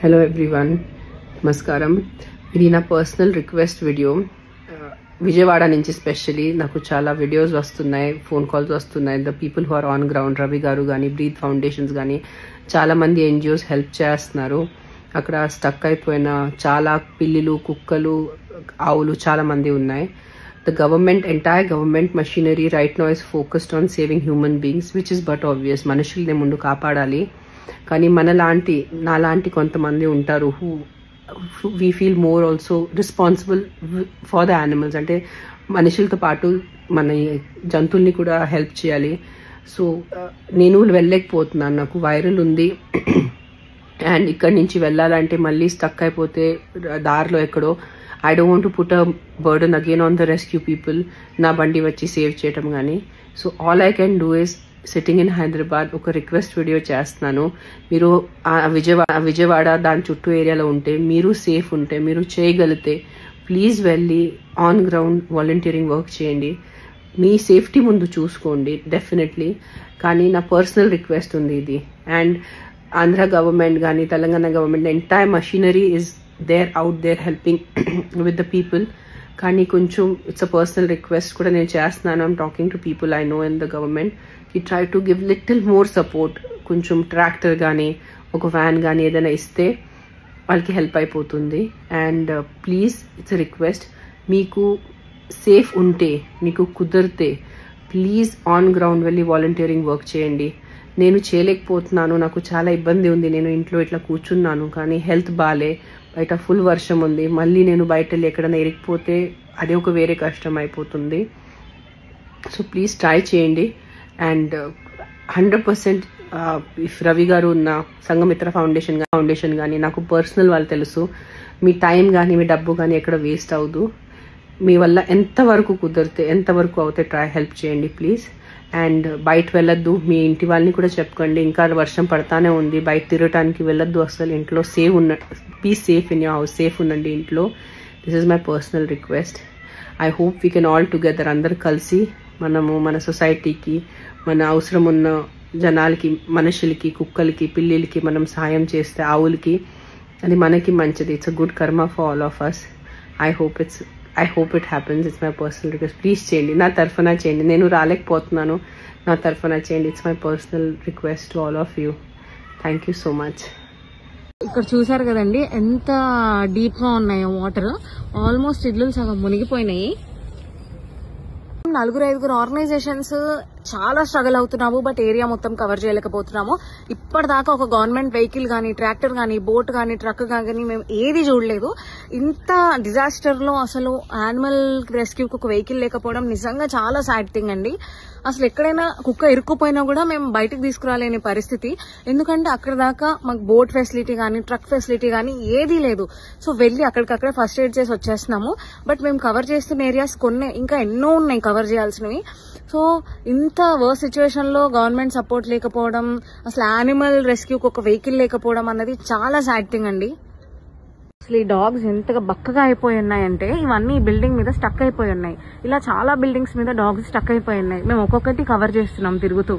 Hello everyone, Namaskaram. ఇది నా personal request video. Vijayawada నుంచి స్పెషల్లీ నాకు చాలా వీడియోస్ వస్తున్నాయి, ఫోన్ కాల్స్ వస్తున్నాయి. The people who are on ground, Ravi garu కానీ, బ్రీత్ ఫౌండేషన్స్ కానీ చాలా మంది ఎన్జిఓస్ హెల్ప్ చేస్తున్నారు. అక్కడ స్టక్ అయిపోయిన చాలా పిల్లులు, కుక్కలు, ఆవులు చాలా మంది ఉన్నాయి. The government, entire government machinery right now is focused on saving human beings, which is but obvious. మనుషుల్ని ముందు కాపాడాలి. కానీ నాలాంటి కొంతమంది ఉంటారు who we feel more also responsible for the animals. అంటే మనుషులతో పాటు మన జంతువుల్ని కూడా హెల్ప్ చేయాలి. సో నేను వెళ్ళలేకపోతున్నాను, నాకు వైరల్ ఉంది అండ్ ఇక్కడి నుంచి వెళ్ళాలంటే మళ్ళీ స్టక్ అయిపోతే దారిలో ఎక్కడో I don't want to put a burden again on the rescue people. నా బండి వచ్చి సేవ్ చేయటం కానీ. So all I can do is sitting in Hyderabad ఒక రిక్వెస్ట్ వీడియో చేస్తున్నాను. మీరు విజయవాడ దాని చుట్టూ ఏరియాలో ఉంటే, మీరు సేఫ్ ఉంటే, మీరు చేయగలిగితే ప్లీజ్ వెళ్ళి ఆన్ గ్రౌండ్ వాలంటీరింగ్ వర్క్ చేయండి. మీ సేఫ్టీ ముందు చూసుకోండి డెఫినెట్లీ. కానీ నా పర్సనల్ రిక్వెస్ట్ ఉంది ఇది. అండ్ ఆంధ్ర గవర్నమెంట్ కానీ, Telangana government, entire machinery is they're out there helping with the people. కానీ కొంచెం it's a personal request కూడా నేను చేస్తున్నాను. I'm talking to people I know in the government. You try to give little more support. కొంచెం tractor కానీ, ఒక van కానీ ఏదైనా ఇస్తే వాళ్ళకి హెల్ప్ అయిపోతుంది. And please it's a request, మీకు సేఫ్ ఉంటే, మీకు కుదిరితే ప్లీజ్ ఆన్ గ్రౌండ్ వెళ్ళి వాలంటీరింగ్ వర్క్ చేయండి. నేను చేయలేకపోతున్నాను, నాకు చాలా ఇబ్బంది ఉంది, నేను ఇంట్లో ఇట్లా కూర్చున్నాను, కానీ హెల్త్ బాలే, బయట ఫుల్ వర్షం ఉంది, మళ్ళీ నేను బయట వెళ్ళి ఎక్కడైనా ఇరిగిపోతే అదే ఒక వేరే కష్టం అయిపోతుంది. సో ప్లీజ్ ట్రై చేయండి. అండ్ 100% ఇఫ్ రవి గారు ఉన్న సంఘమిత్ర ఫౌండేషన్ కానీ, నాకు పర్సనల్ వాళ్ళు తెలుసు, మీ టైం కానీ మీ డబ్బు కానీ ఎక్కడ వేస్ట్ అవ్వదు. మీ వల్ల ఎంతవరకు కుదిరితే, ఎంతవరకు అవుతే ట్రై హెల్ప్ చేయండి ప్లీజ్. అండ్ బయట వెళ్ళొద్దు, మీ ఇంటి వాళ్ళని కూడా చెప్పుకోండి. ఇంకా వర్షం పడతానే ఉంది, బయట తిరగటానికి వెళ్ళొద్దు అసలు. ఇంట్లో be safe in your house, safe ఉండండి ఇంట్లో. This is my personal request. I hope we can all together, అందరు కలిసి మనము మన సొసైటీకి, మన అవసరం ఉన్న జనాలకి, మనుషులకి, కుక్కలకి, పిల్లిలకి మనం సాయం చేస్తే, ఆవులకి, అది మనకి మంచిది. It's a good karma for all of us. I hope it happens. It's my personal request. Please చేయండి, నా తరఫున చేయండి. నేను రాలేకపోతున్నాను, నా తరఫున చేయండి. It's my personal request to all of you. Thank you so much. ఇక్కడ చూసారు కదండి ఎంత డీప్ గా ఉన్నాయో వాటర్. ఆల్మోస్ట్ ఇల్లు సగం మునిగిపోయినాయి. 4-5 ఆర్గనైజేషన్స్ చాలా స్ట్రగుల్ అవుతున్నాము, బట్ ఏరియా మొత్తం కవర్ చేయలేకపోతున్నాము. ఇప్పటిదాకా ఒక గవర్నమెంట్ వెహికల్ గానీ, ట్రాక్టర్ గానీ, బోట్ గానీ, ట్రక్ గానీ మేము ఏది చూడలేదు. ఇంత డిజాస్టర్ లో అసలు యానిమల్ రెస్క్యూకి ఒక వెహికల్ లేకపోవడం నిజంగా చాలా సాడ్ థింగ్ అండి. అసలు ఎక్కడైనా కుక్క ఇరుక్కుపోయినా కూడా మేము బయటకు తీసుకురాలేని పరిస్థితి. ఎందుకంటే అక్కడ దాకా మాకు బోట్ ఫెసిలిటీ గానీ, ట్రక్ ఫెసిలిటీ గానీ ఏదీ లేదు. సో వెళ్లి అక్కడికక్కడే ఫస్ట్ ఎయిడ్ చేసి వచ్చేస్తున్నాము. బట్ మేము కవర్ చేస్తున్న ఏరియాస్ కొన్ని ఇంకా ఎన్నో ఉన్నాయి కవర్ చేయాల్సినవి. సో ఇంత వర్స్ సిచ్యువేషన్ లో గవర్నమెంట్ సపోర్ట్ లేకపోవడం, అసలు యానిమల్ రెస్క్యూకి ఒక వెహికల్ లేకపోవడం అన్నది చాలా సాడ్ థింగ్ అండి. అసలు ఈ డాగ్స్ ఎంతగా బక్కగా అయిపోయి ఉన్నాయంటే, ఇవన్నీ బిల్డింగ్ మీద స్టక్ అయిపోయి ఉన్నాయి. ఇలా చాలా బిల్డింగ్స్ మీద డాగ్స్ స్టక్ అయిపోయి ఉన్నాయి. మేము ఒక్కొక్కటి కవర్ చేస్తున్నాం తిరుగుతూ.